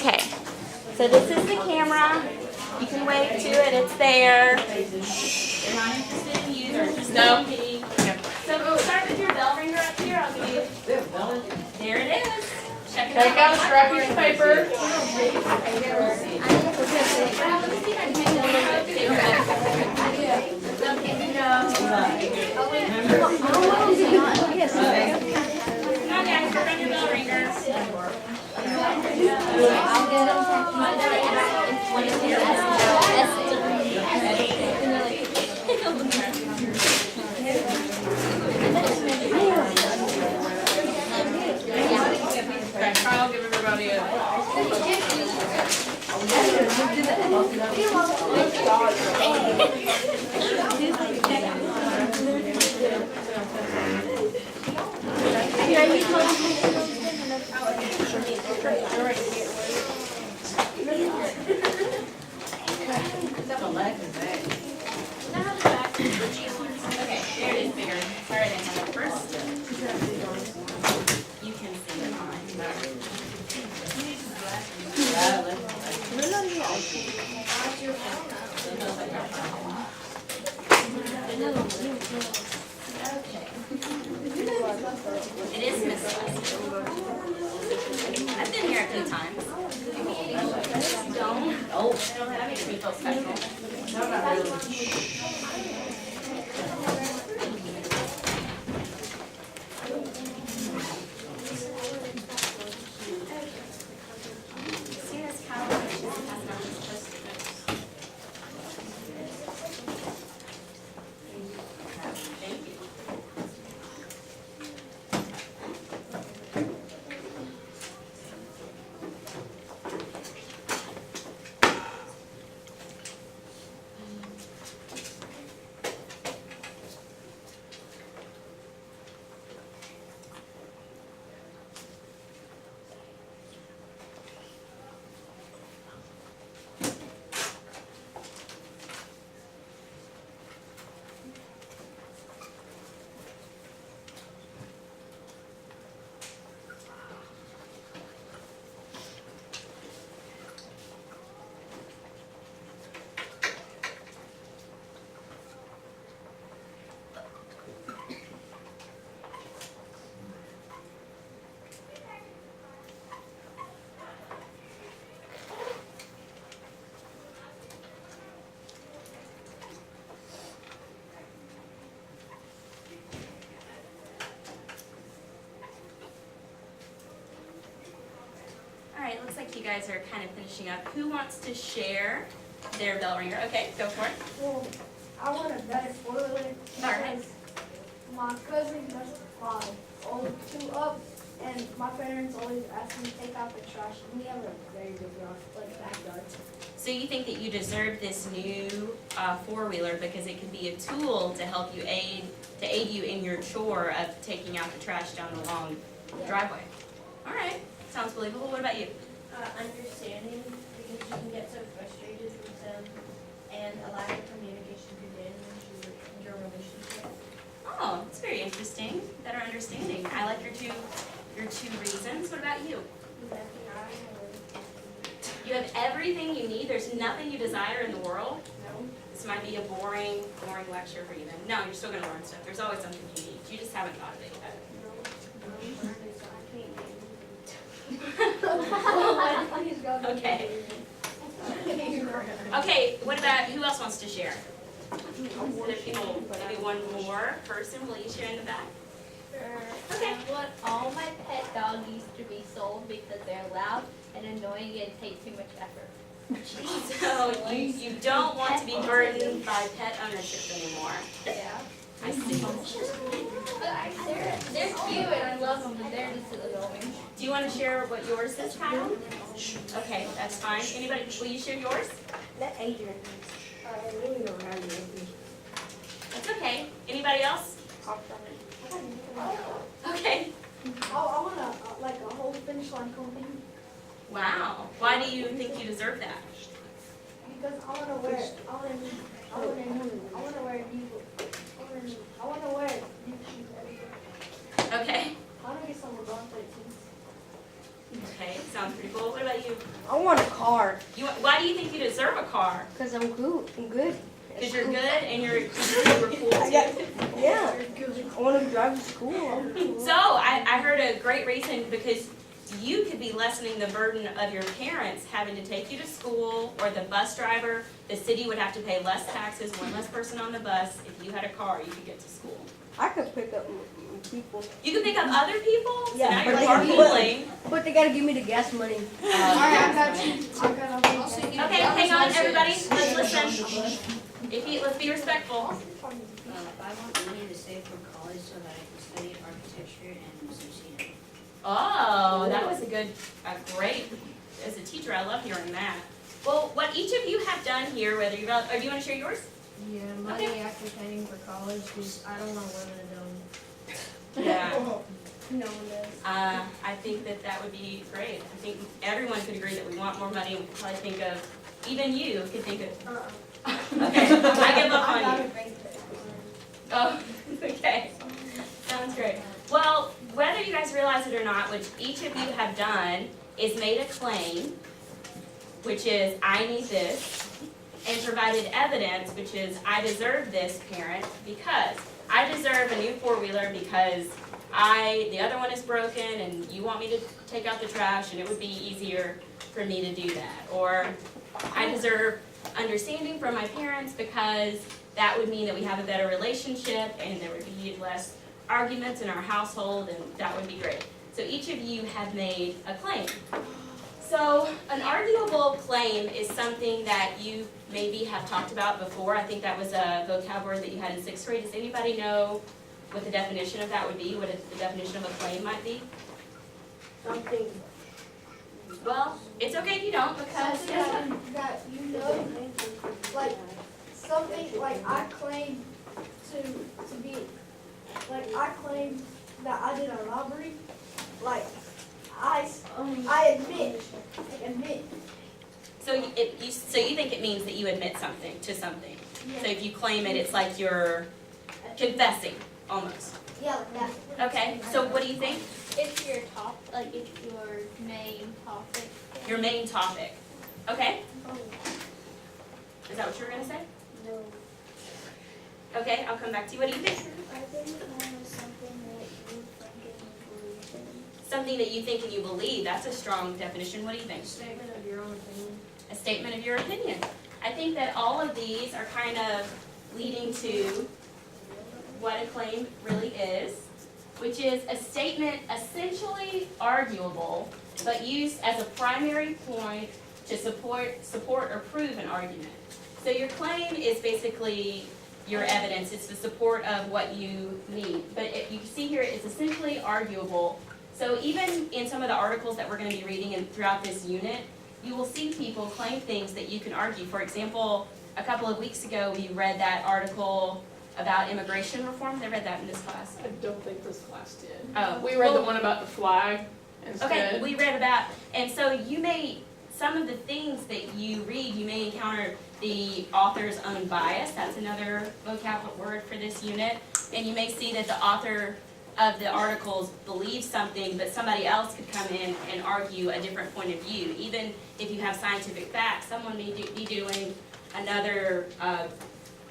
Okay, so this is the camera. You can wave to it, it's there. They're not interested in you, they're just looking. So start with your bell ringer up here. I'll give you. There it is. Check it out. Take out a scrap piece of paper. Come on, guys, work on your bell ringers. Kyle, give everybody a. Okay, there it is, bigger. All right, and first, you can see it on. It is misplaced. I've been here a few times. Don't. Oh. That makes me feel special. All right, looks like you guys are kind of finishing up. Who wants to share their bell ringer? Okay, go for it. Well, I want a better toilet Alright. because my cousin doesn't fly all two up, and my parents always ask me to take out the trash, and we have a very big backyard. So you think that you deserve this new four-wheeler because it could be a tool to help you aid you in your chore of taking out the trash down the long driveway. All right, sounds believable. What about you? Understanding, because you can get so frustrated with them, and a lack of communication can damage your relationship. Oh, it's very interesting. Better understanding. I like your two reasons. What about you? You have everything you need. There's nothing you desire in the world. No. This might be a boring lecture for you then. No, you're still going to learn stuff. There's always something you need. You just haven't thought of it yet. Okay. Okay, what about, who else wants to share? Other people, maybe one more person. Will you share in the back? Okay. I want all my pet doggies to be sold because they're loud and annoying and take too much effort. So you don't want to be burdened by pet ownership anymore. Yeah. I see. They're cute and I love them, but they're just annoying. Do you want to share what yours is, Kyle? Okay, that's fine. Anybody, will you share yours? Let Adrian. I really don't have anything. That's okay. Anybody else? Okay. I want a whole finish line company Wow. Why do you think you deserve that? because I want to wear. I want to wear these. I want to wear these shoes everywhere. Okay. I want to get some LeBron 13s. Okay, sounds pretty cool. What about you? I want a car. Why do you think you deserve a car? Because I'm cool. I'm good. Because you're good and you're super cool too. Yeah. I want to drive to school. So I heard a great reason because you could be lessening the burden of your parents having to take you to school, or the bus driver. The city would have to pay less taxes, one less person on the bus. If you had a car, you could get to school. I could pick up people. You could pick up other people? So Yeah, now but you're they gotta be- carpooling. But they gotta give me the gas money. Alright, I got you. Okay, hang on, everybody. Let's listen. Let's be respectful. I want money to save for college so that I can study architecture and associate. Oh, that was a great, as a teacher, I love hearing that. Well, what each of you have done here, whether you, or do you want to share yours? Yeah, money after paying for college, because I don't know what I'm doing. Yeah. No one does. I think that would be great. I think everyone could agree that we want more money. We could probably think of, even you could think of, okay, I give up on you. Oh, okay. Sounds great. Well, whether you guys realize it or not, which each of you have done, is made a claim, which is, I need this, and provided evidence, which is, I deserve this, parent, because I deserve a new four-wheeler because the other one is broken and you want me to take out the trash and it would be easier for me to do that. Or I deserve understanding from my parents because that would mean that we have a better relationship and there would be less arguments in our household, and that would be great. So each of you have made a claim. So an arguable claim is something that you maybe have talked about before. I think that was a vocab word that you had in 6th grade. Does anybody know what the definition of that would be, what the definition of a claim might be? Something. Well, it's okay if you don't, because Something that you know, like something like I claim to be, like I claim that I did a robbery, like I admit. so you think it means that you admit something to something. So if you claim it, it's like you're confessing almost. Yeah, like that. Okay, so what do you think? It's your it's your main topic. Your main topic. Okay? Is that what you were gonna say? No. Okay, I'll come back to you. What do you think? I think something that you think and you believe in. Something that you think and you believe. That's a strong definition. What do you think? Statement of your own opinion. A statement of your opinion. I think that all of these are kind of leading to what a claim really is, which is a statement essentially arguable, but used as a primary point to support or prove an argument. So your claim is basically your evidence. It's the support of what you need. But if you see here, it's essentially arguable. So even in some of the articles that we're going to be reading and throughout this unit, you will see people claim things that you can argue. For example, a couple of weeks ago, we read that article about immigration reform. They read that in this class. I don't think this class did. Oh. We read the one about the flag instead. Okay, we read about, and so some of the things that you read, you may encounter the author's own bias. That's another vocab word for this unit. And you may see that the author of the articles believes something, but somebody else could come in and argue a different point of view. Even if you have scientific facts, someone may be doing another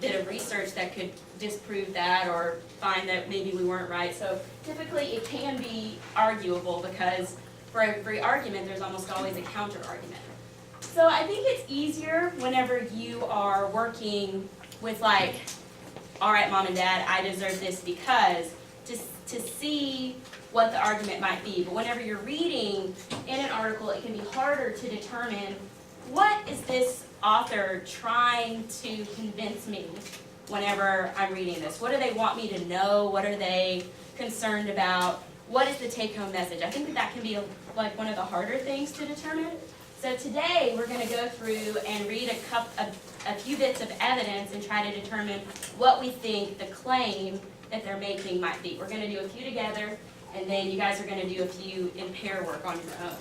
bit of research that could disprove that or find that maybe we weren't right. So typically it can be arguable because for every argument there's almost always a counter argument. So I think it's easier whenever you are working with like, all right, mom and dad, I deserve this because, to see what the argument might be. But whenever you're reading in an article, it can be harder to determine what is this author trying to convince me whenever I'm reading this. What do they want me to know? What are they concerned about? What is the take-home message? I think that can be like one of the harder things to determine. So today we're going to go through and read a few bits of evidence and try to determine what we think the claim that they're making might be. We're going to do a few together, and then you guys are going to do a few in pair work on your own.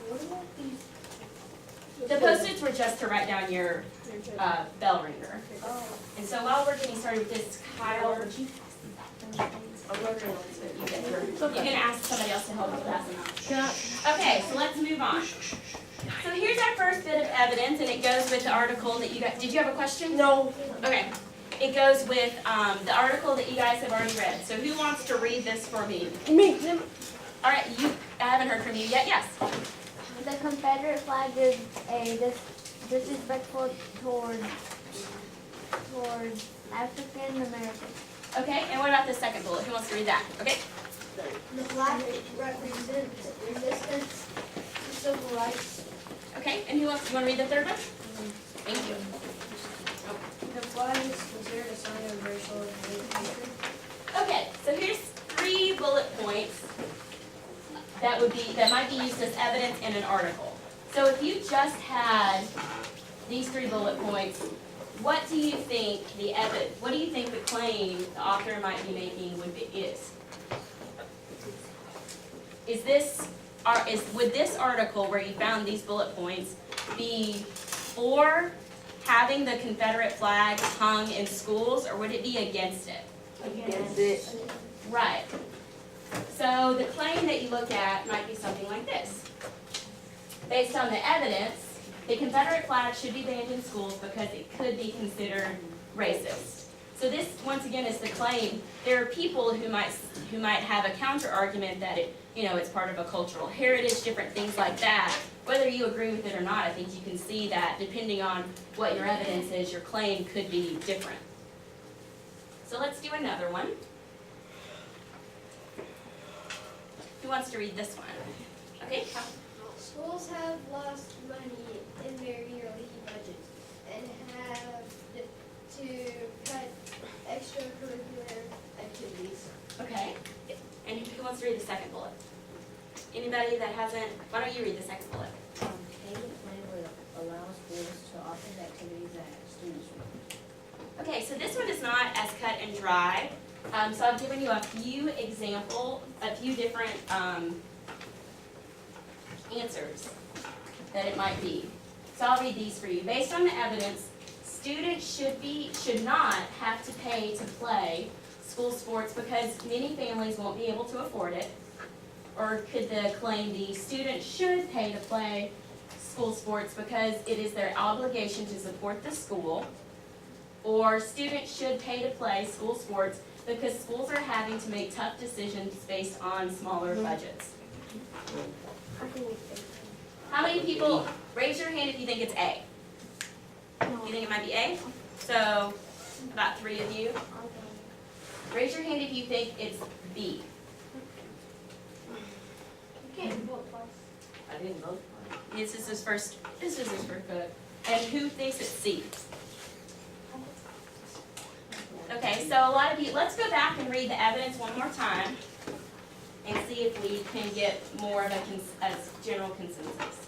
What about these? The Post-its were just to write down your bell ringer. Oh. And so while we're getting started with this, Kyle, would you pass me back those things? You can ask somebody else to help you pass them out. Okay, so let's move on. So here's our first bit of evidence, and it goes with the article that you got. Did you have a question? No. Okay. It goes with the article that you guys have already read. So who wants to read this for me? Me. All right, I haven't heard from you yet. Yes. The Confederate flag is a disrespectful towards African Americans. Okay, and what about the second bullet? Who wants to read that? Okay. The flag represents resistance to civil rights. Okay, and you want to read the third one? Thank you. The flag is considered a sign of racial hatred. Okay, so here's 3 bullet points that might be used as evidence in an article. So if you just had these 3 bullet points, what do you think the claim the author might be making is? Would this article where you found these bullet points be for having the Confederate flag hung in schools, or would it be against it? Against it. Right. So the claim that you look at might be something like this. Based on the evidence, the Confederate flag should be banned in schools because it could be considered racist. So this, once again, is the claim. There are people who might have a counter argument that it's part of a cultural heritage, different things like that. Whether you agree with it or not, I think you can see that depending on what your evidence is, your claim could be different. So let's do another one. Who wants to read this one? Okay. Schools have lost money in their yearly budget and have to cut extracurricular activities. Okay. And who wants to read the second bullet? Anybody that hasn't? Why don't you read the second bullet? Payment plan would allow schools to offer the activities that students want. Okay, so this one is not as cut and dry. So I've given you a few different answers that it might be. So I'll read these for you. Based on the evidence, students should not have to pay to play school sports because many families won't be able to afford it. Or could the claim be students should pay to play school sports because it is their obligation to support the school? Or students should pay to play school sports because schools are having to make tough decisions based on smaller budgets? How many people, raise your hand if you think it's A. You think it might be A? So, about 3 of you. Raise your hand if you think it's B. You can't vote twice. I didn't vote for it. This is his first vote. And who thinks it's C? Okay, so a lot of you, let's go back and read the evidence one more time and see if we can get more of a general consensus.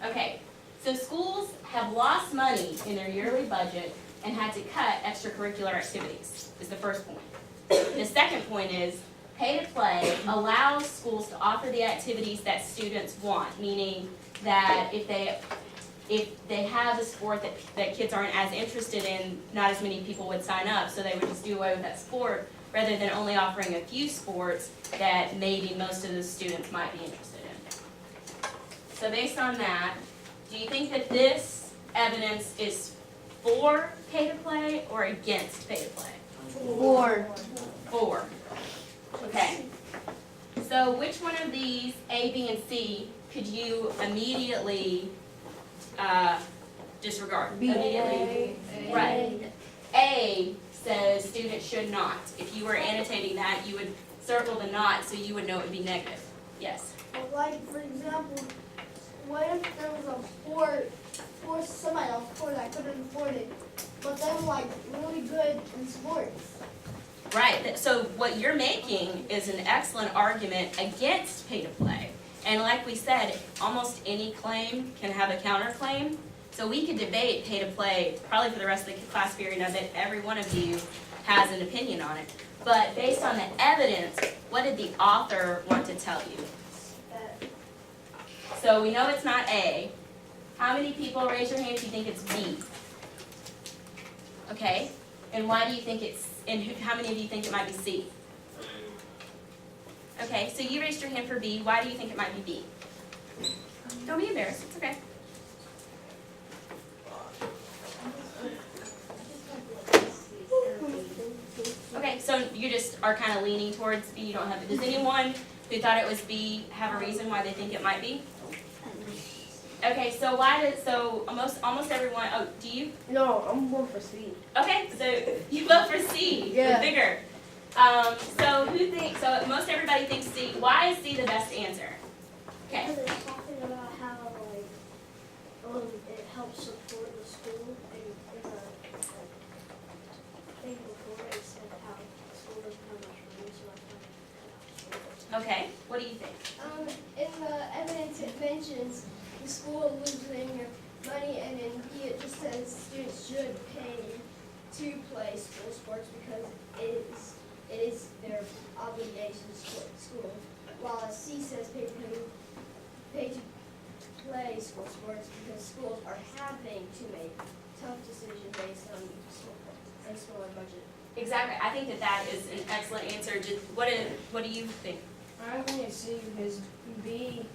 Okay, so schools have lost money in their yearly budget and had to cut extracurricular activities, is the first point. The second point is pay to play allows schools to offer the activities that students want, meaning that if they have a sport that kids aren't as interested in, not as many people would sign up, so they would just do away with that sport rather than only offering a few sports that maybe most of the students might be interested in. So based on that, do you think that this evidence is for pay to play or against pay to play? For. Okay. So which one of these, A, B, and C, could you immediately disregard? Immediately. Right. A says students should not. If you were annotating that, you would circle the not so you would know it would be negative. Yes? Like, for example, what if there was a sport for somebody else that couldn't afford it, but they were like really good in sports? Right. So what you're making is an excellent argument against pay to play. And like we said, almost any claim can have a counterclaim. So we could debate pay to play probably for the rest of the class period. I bet every one of you has an opinion on it. But based on the evidence, what did the author want to tell you? So we know it's not A. How many people, raise your hand if you think it's B? Okay. And why do you think it's, how many of you think it might be C? Okay, so you raised your hand for B. Why do you think it might be B? Don't be embarrassed, it's okay. Okay, so you just are kind of leaning towards B, you don't have, does anyone who thought it was B have a reason why they think it might be? Okay, so almost everyone, oh, do you? No, I'm going for C. Okay, so you vote for C, Yeah. the bigger. So most everybody thinks C. Why is C the best answer? Okay, Because it's talking about how it helps support the school, and in the thing before it said how the school doesn't have much money, so that's why it helps. okay, what do you think? In the evidence it mentions the school losing money, and in B it just says students should pay to play school sports because it is their obligation to support the school. While C says pay to play school sports because schools are having to make tough decisions based on school and budget. Exactly, I think that is an excellent answer. What do you think? I think it's C because B,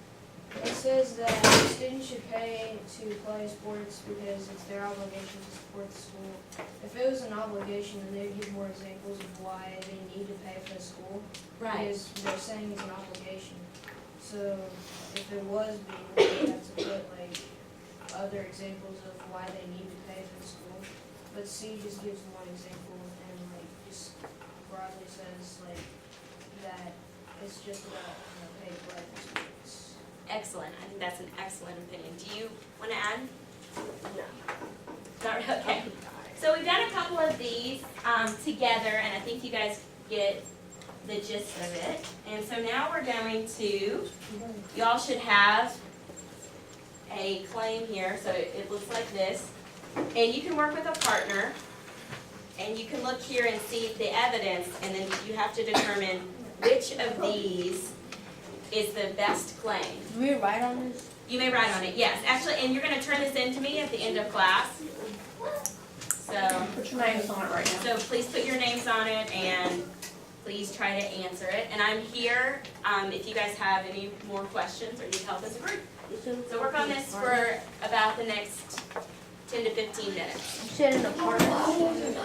it says that students should pay to play sports because it's their obligation to support the school. If it was an obligation, then they'd give more examples of why they need to pay for the school. Because they're saying it's an obligation. So if it was B, then they'd have to put like other examples of why they need to pay for the school. But C just gives one example and like just broadly says like that it's just about pay to play for sports. Excellent, I think that's an excellent opinion. Do you want to add? No. Not really, okay. So we've done a couple of these together, and I think you guys get the gist of it. And so now we're going to, y'all should have a claim here, so it looks like this. And you can work with a partner, and you can look here and see the evidence, and then you have to determine which of these is the best claim. Do we write on this? You may write on it, yes. Actually, and you're going to turn this in to me at the end of class. So, Put your names on it right now. so please put your names on it and please try to answer it. And I'm here if you guys have any more questions or need help as a group. So work on this for about the next 10 to 15 minutes. You said an apartment.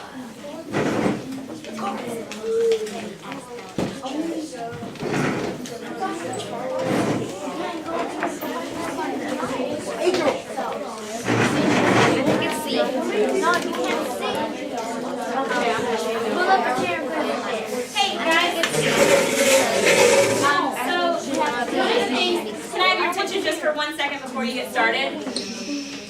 Hey guys, so one of the things, can I have your attention just for 1 second before you get started?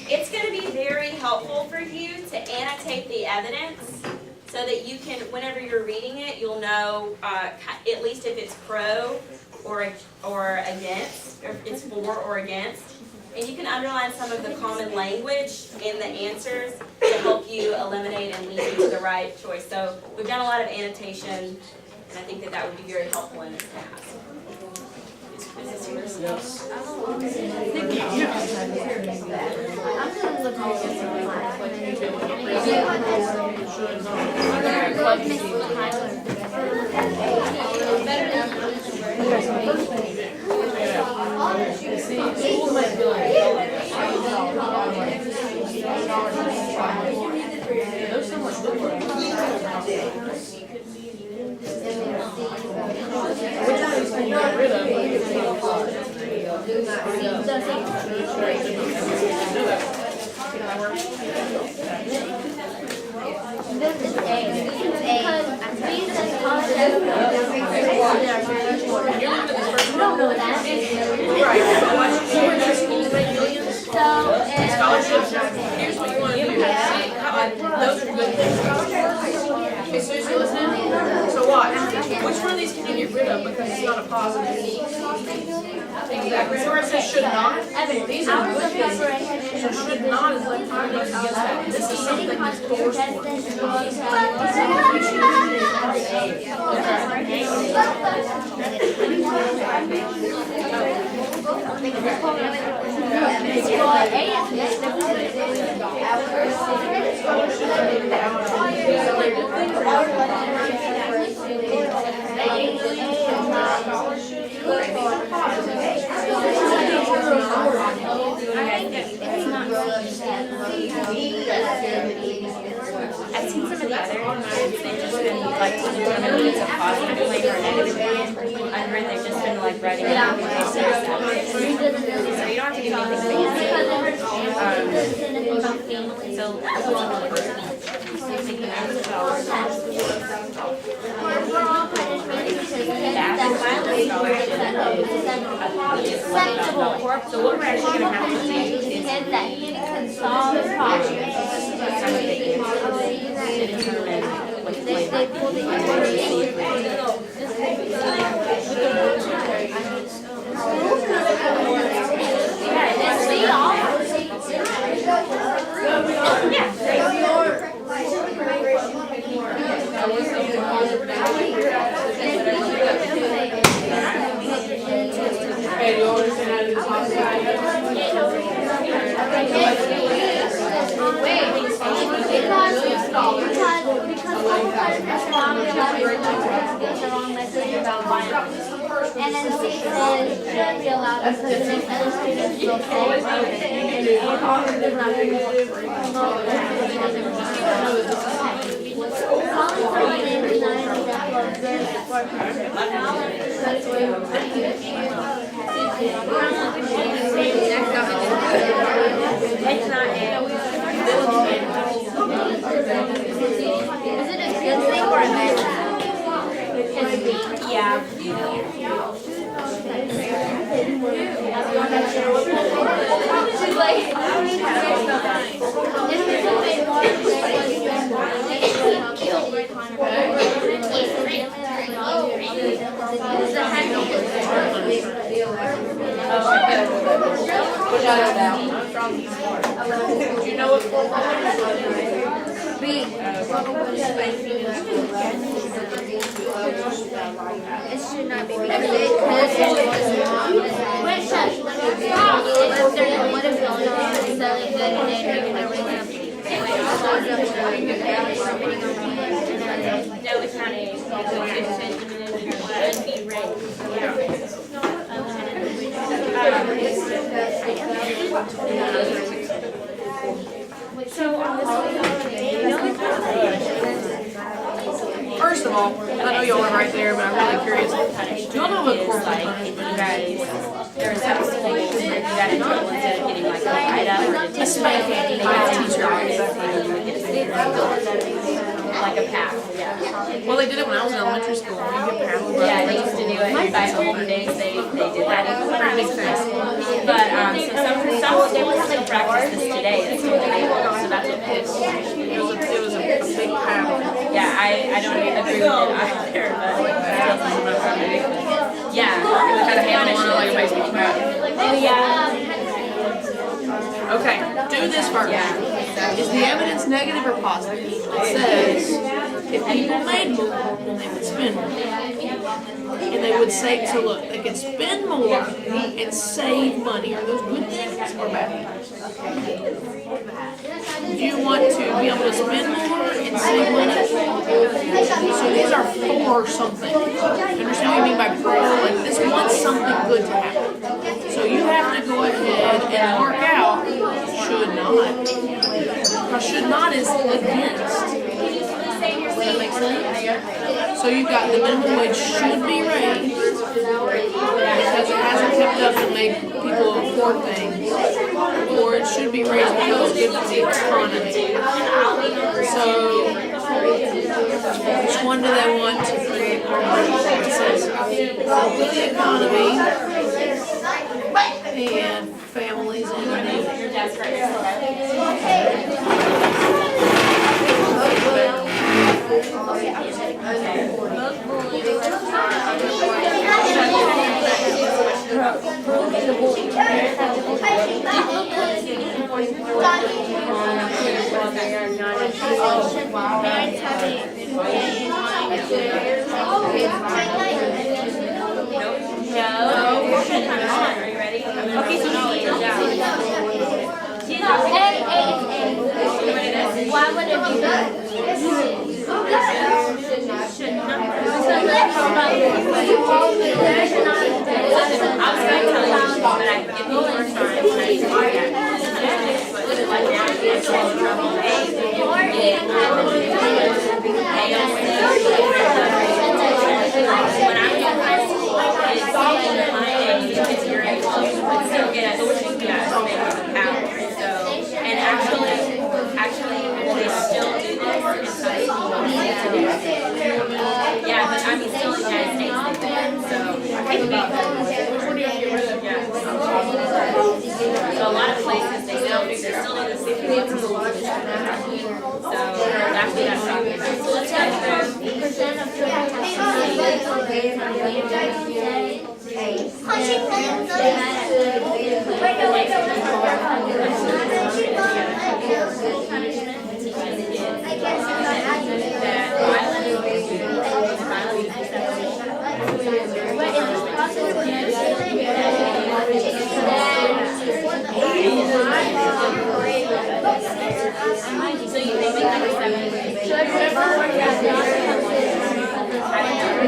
It's going to be very helpful for you to annotate the evidence so that you can, whenever you're reading it, you'll know at least if it's pro or against, or if it's for or against. And you can underline some of the common language in the answers to help you eliminate and lead you to the right choice. So we've done a lot of annotation, and I think that would be very helpful in this task. Is this yours? Here's what you want to do. Those are good things. Okay, Susie, listen. So watch. Which one of these can you get rid of because it's not a positive? Exactly. So where it says should not, these are good things. So should not is like time goes against that. This is something that's forced for. I've seen some of the other ones, they've just been like to determine if it's a positive claim or a negative claim. Under they've just been like writing it out. So you don't have to do anything fancy. So so what we're actually going to have to do is kids that can solve problems. some of the answers to determine what the claim Hey, you understand how to do this? And then C says should be allowed because it makes other students feel safe. It's not A. Is it a good thing or a bad thing? Yeah. Which I don't know. Do you know what form It should not be because it what is going on is selling good and then you're gonna ring up. No, it's not A. It should be raised. So on this one, First of all, I know y'all are right there, but I'm really curious. Do y'all know what corporal like punishment if you is? guys, there are some schools where if you got in trouble instead of getting like a write-up or a spanking, they would teach you like a pass, yeah. Well, they did it when I was in elementary school. You get paddled. Yeah, they used to do it by older days, they did that in primary school. But, so some, they would have like practice this today, that's what they do, so that's what it is. It was a big paddle. Yeah, I don't agree with it either, but yeah. Had a handle on it like a baseball bat. Oh, yeah. Okay, do this first. Is the evidence negative or positive? It says if people made more, they would spend more. And they would save, so look, they could spend more and save money. Are those good things or bad things? Do you want to be able to spend more and save money? So these are for something. Understand what I mean by pro? Like this wants something good to happen. So you have to go ahead and mark out should not. Now should not is against. Does that make sense? So you've got the minimum wage should be raised because it hasn't kept up to make people afford things. Or it should be raised because it's good for the economy. So which one do they want to create? It says help with the economy and families in need. Are you ready? Okay, so knowledge, Why would it be good? should not. So let's first time when I used to do that. But like now, you get in trouble. Hey, you get when I was in high school, kids my age, kids your age, would still get a CPS out. So, and actually, they still do this in some schools today. Yeah, but I mean, still in the United States they do it. So, yeah. So a lot of places they still do the CPS in school. So that's what I'm talking about. So let's go through. Percent of children So you think like 7?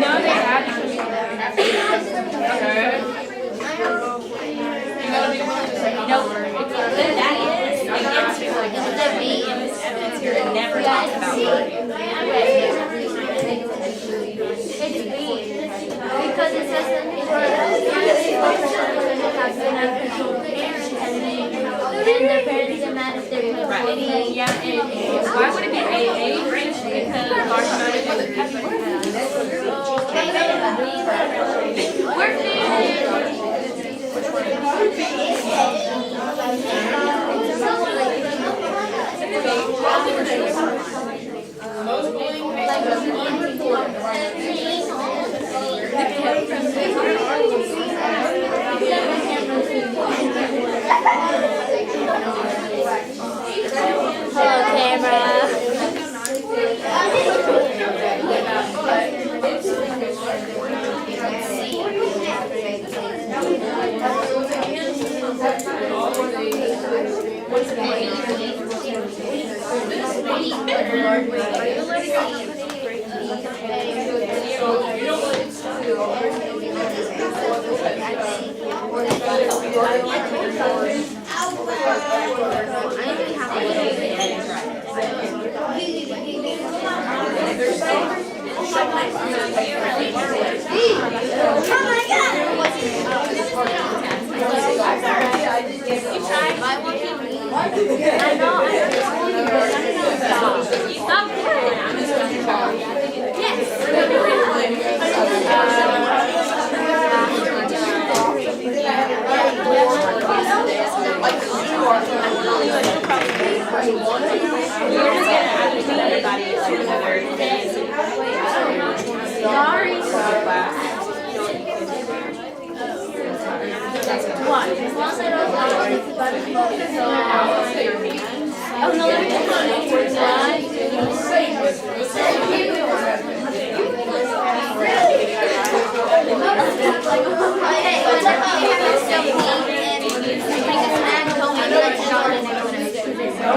No, they haven't. No, that is against evidence here. It never talks about because it says that and the parents demand if they're right. Yeah, and why would it be age range? Because large amount of hello, camera.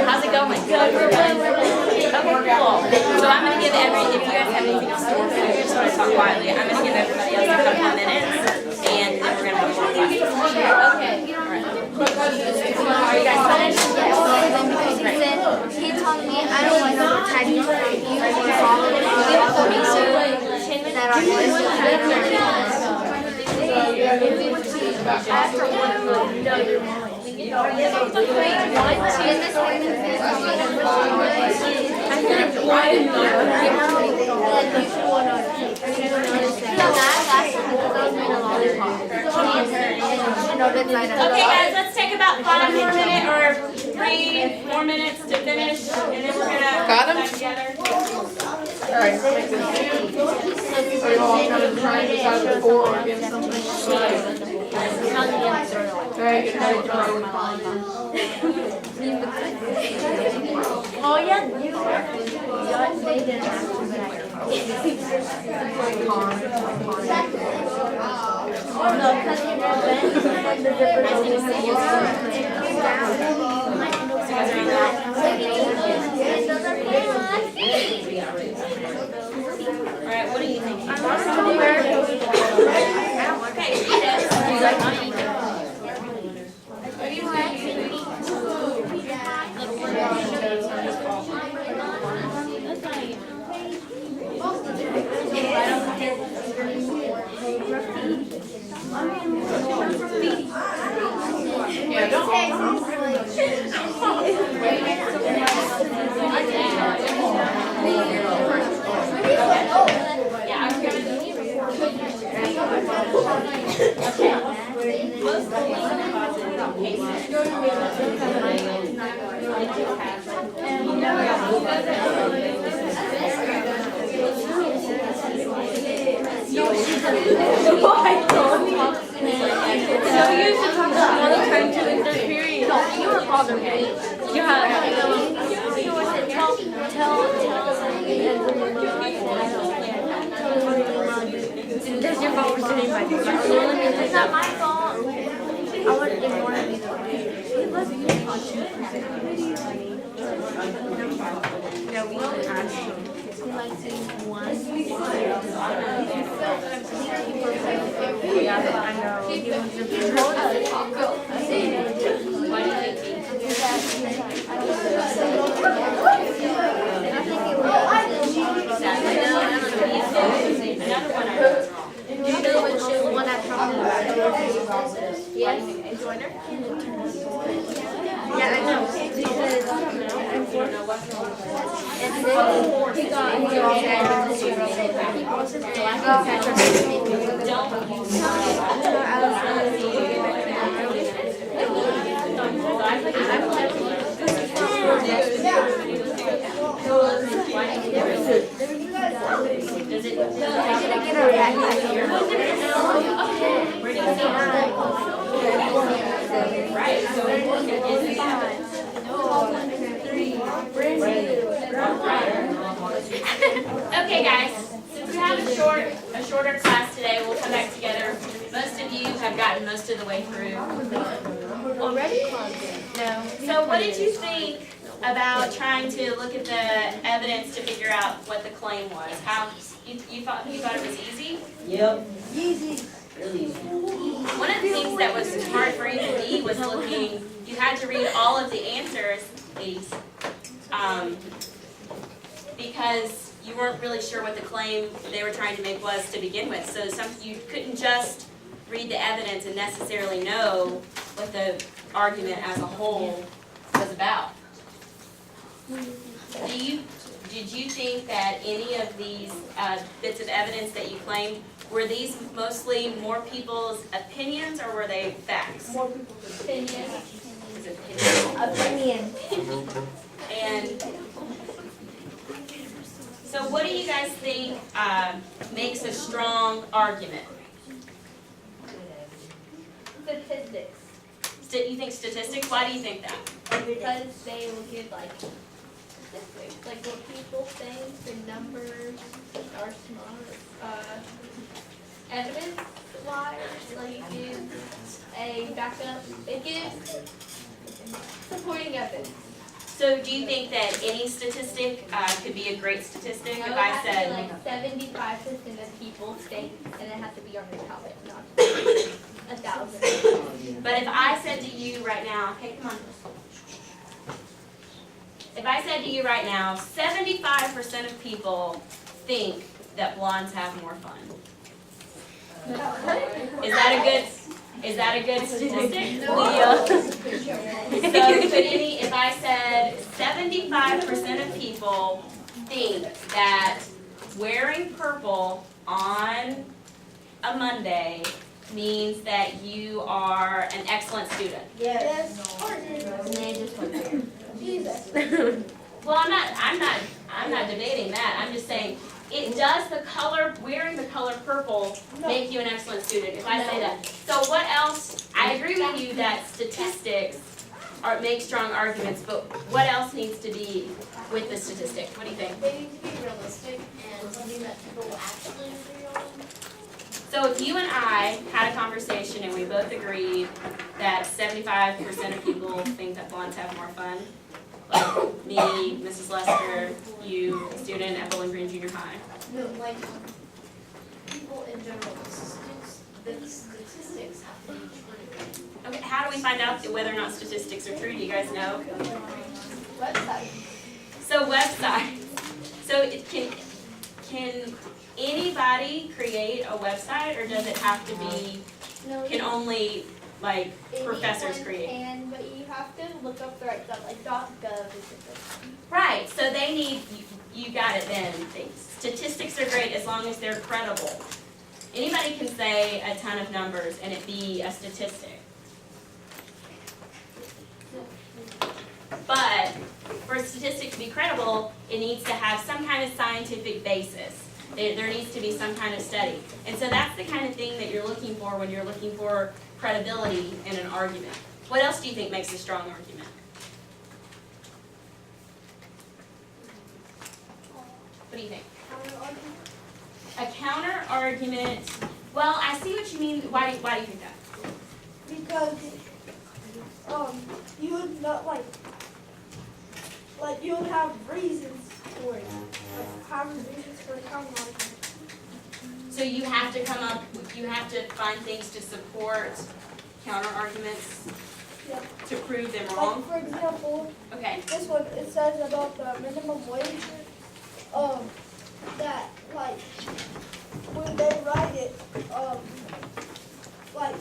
How's it going? Good. Okay, cool. So I'm going to give if you guys have anything else to work through, just want to talk quietly, I'm going to give everybody else a couple of minutes, and then we're going to move on. Okay. Alright. Are you guys finished? Yes. He told me I don't want to tag you for you to follow that are Okay guys, let's take about 5 more minutes or 3 more minutes to finish, and then we're going to Got him? together. Alright, make this. Are you all kind of trying to decide before or against something? Alright, get ready to go. Oh yeah, they didn't have to, but no, because in the event, like the Alright, what do you think? Okay, Yeah, don't. Does your phone sitting by the It's not my fault. I wouldn't even want to be the No, we don't actually. He likes to one. Yeah, I know. He wants to be hold Do you know which one I'm talking about? Yes. Joiner? Yeah, I know. Because and then he got Okay, guys, since we have a shorter class today, we'll come back together. Most of you have gotten most of the way through. already? No. So what did you think about trying to look at the evidence to figure out what the claim was? How you thought it was easy? Yep. Easy. Really easy. One of the things that was hard for even me was looking. You had to read all of the answers, ladies, because you weren't really sure what the claim they were trying to make was to begin with. So you couldn't just read the evidence and necessarily know what the argument as a whole was about. Did you think that any of these bits of evidence that you claimed, were these mostly more people's opinions or were they facts? More people's Opinion. opinion. And so what do you guys think makes a strong argument? Statistics. You think statistics? Why do you think that? Because they will give like statistics, like what people think the numbers are smart. Evidence-wise, like it gives a backup. It gives supporting evidence. So do you think that any statistic could be a great statistic? If I said, Like 75% of people think, and it has to be on your topic, not 1,000. but if I said to you right now, hey, come on. If I said to you right now, 75% of people think that blondes have more fun. Is that a good statistic? If I said 75% of people think that wearing purple on a Monday means that you are an excellent student. Yes. Well, I'm not debating that. I'm just saying, does wearing the color purple make you an excellent student? If I say that. So what else? I agree with you that statistics make strong arguments, but what else needs to be with the statistic? What do you think? They need to be realistic and something that people will actually agree on. So if you and I had a conversation and we both agreed that 75% of people think that blondes have more fun, like me, Mrs. Lester, you, a student at Bowling Green Junior High. No, like, people in general, students The statistics have to be true. Okay, how do we find out whether or not statistics are true? Do you guys know? Website. So websites. So can anybody create a website, or does it have to be, No, can only like professors anyone create? can, but you have to look up the right stuff, like .gov is a good one. Right, so they need, you got it then. Statistics are great as long as they're credible. Anybody can say a ton of numbers and it be a statistic. But for a statistic to be credible, it needs to have some kind of scientific basis. There needs to be some kind of study. And so that's the kind of thing that you're looking for when you're looking for credibility in an argument. What else do you think makes a strong argument? What do you think? A counter argument. Well, I see what you mean. Why do you think that? Because you would not like you would have reasons for it. Like have reasons for the counter argument. So you have to find things to support counter arguments Yep. to prove them wrong. Like for example, Okay. this one it says about the minimum wage. That like when they write it, like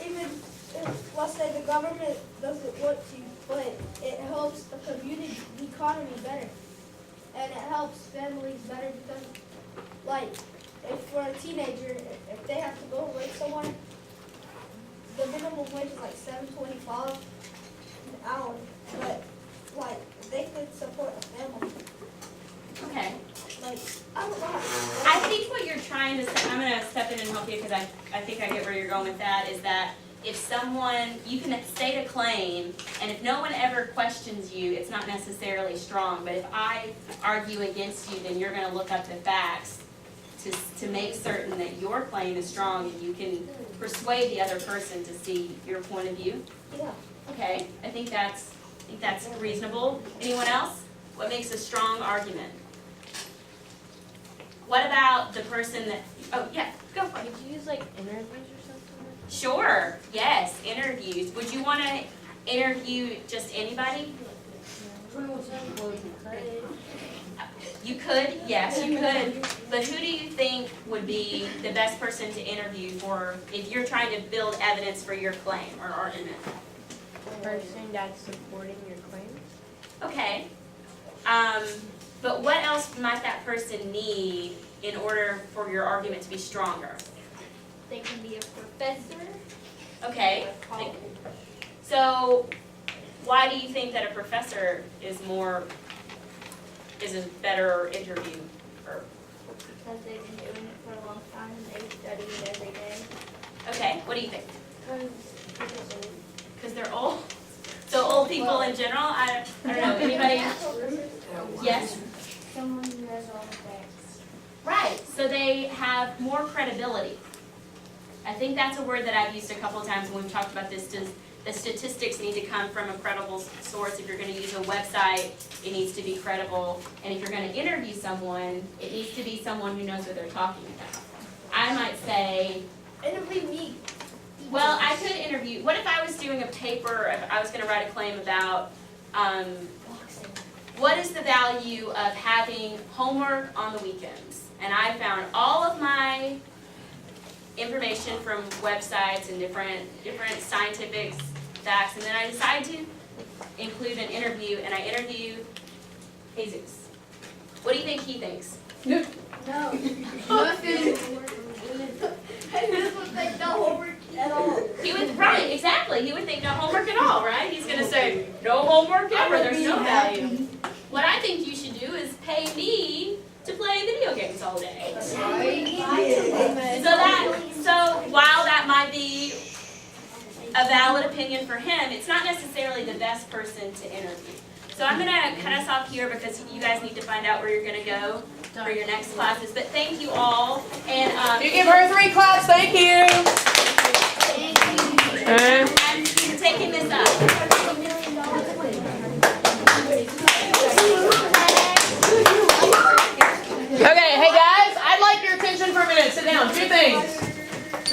even if, let's say the government doesn't want to, but it helps the community, the economy better, and it helps families better because, like, if for a teenager, if they have to go work somewhere, the minimum wage is like $7.25 an hour, but like they could support a family. Okay. Like I don't know how I think what you're trying to say, I'm going to step in and help you because I think I get where you're going with that, is that if someone, you can state a claim, and if no one ever questions you, it's not necessarily strong. But if I argue against you, then you're going to look up the facts to make certain that your claim is strong and you can persuade the other person to see your point of view. Yeah. Okay, I think that's reasonable. Anyone else? What makes a strong argument? What about the person that, oh yeah, go for it. Could you use like interviews or something? Sure, yes, interviews. Would you want to interview just anybody? You could, yes, you could. But who do you think would be the best person to interview for if you're trying to build evidence for your claim or argument? Person that's supporting your claim? Okay. But what else might that person need in order for your argument to be stronger? They can be a professor. Okay. So, why do you think that a professor is a better interview? Because they've been doing it for a long time and they study it every day. Okay, what do you think? Because they're old? So old people in general? I don't know, anybody? Yes? Someone who has all the facts. Right, so they have more credibility. I think that's a word that I've used a couple of times when we've talked about this. The statistics need to come from a credible source. If you're going to use a website, it needs to be credible. And if you're going to interview someone, it needs to be someone who knows what they're talking about. I might say, Interview me. well, I could interview, what if I was doing a paper, if I was going to write a claim about what is the value of having homework on the weekends? And I found all of my information from websites and different scientific facts, and then I decided to include an interview, and I interviewed Jesus. What do you think he thinks? No. Nothing. And this would think no homework at all. He would, right, exactly. He would think no homework at all, right? He's going to say, no homework ever, there's no value. What I think you should do is pay me to play video games all day. So while that might be a valid opinion for him, it's not necessarily the best person to interview. So I'm going to cut us off here because you guys need to find out where you're going to go for your next classes. But thank you all. And You give her 3 claps, thank you. I'm taking this up. Okay, hey guys, I'd like your attention for a minute. Sit down. 2 things.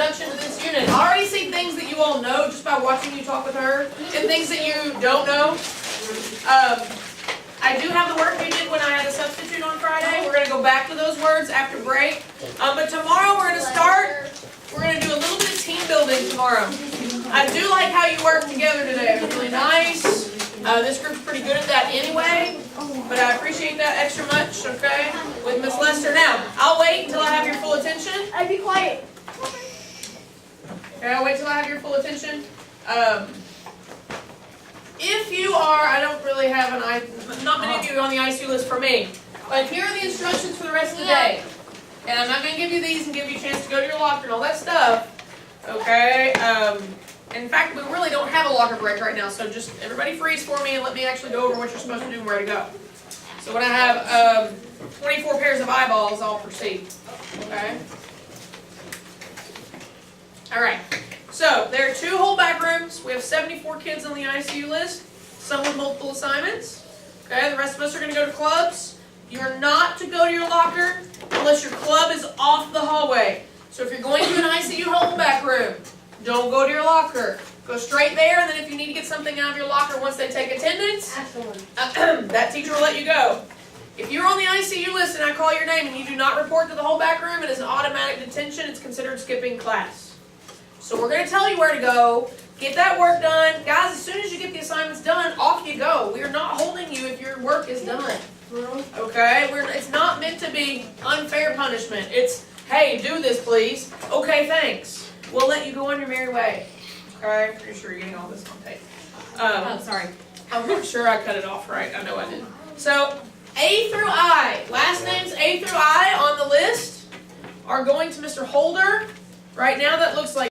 introduction to this unit. I already see things that you all know just by watching you talk with her, and things that you don't know. I do have the work you did when I had a substitute on Friday. We're going to go back to those words after break. But tomorrow we're going to start. We're going to do a little bit of team building tomorrow. I do like how you work together today. It was really nice. This group's pretty good at that anyway, but I appreciate that extra much, okay, with Miss Lester. Now, I'll wait until I have your full attention. I'd be quiet. Okay, I'll wait till I have your full attention. If you are, I don't really have not many of you on the ICU list for me, but here are the instructions for the rest of the day. And I'm not going to give you these and give you a chance to go to your locker and all that stuff, okay? In fact, we really don't have a locker break right now, so just everybody freeze for me and let me actually go over what you're supposed to do and where to go. So when I have 24 pairs of eyeballs, I'll proceed, okay? All right. So, there are 2 holdback rooms. We have 74 kids on the ICU list, some with multiple assignments. Okay, the rest of us are going to go to clubs. You're not to go to your locker unless your club is off the hallway. So if you're going to an ICU holdback room, don't go to your locker. Go straight there, and then if you need to get something out of your locker once they take attendance, that teacher will let you go. If you're on the ICU list and I call your name and you do not report to the holdback room, it is an automatic detention. It's considered skipping class. So we're going to tell you where to go, get that work done. Guys, as soon as you get the assignments done, off you go. We are not holding you if your work is done. Okay? It's not meant to be unfair punishment. It's, hey, do this please. Okay, thanks. We'll let you go on your merry way. Okay? I'm pretty sure you're getting all this on tape. Sorry. I'm not sure I cut it off right. I know I did. So, A through I. Last names A through I on the list are going to Mr. Holder. Right now that looks like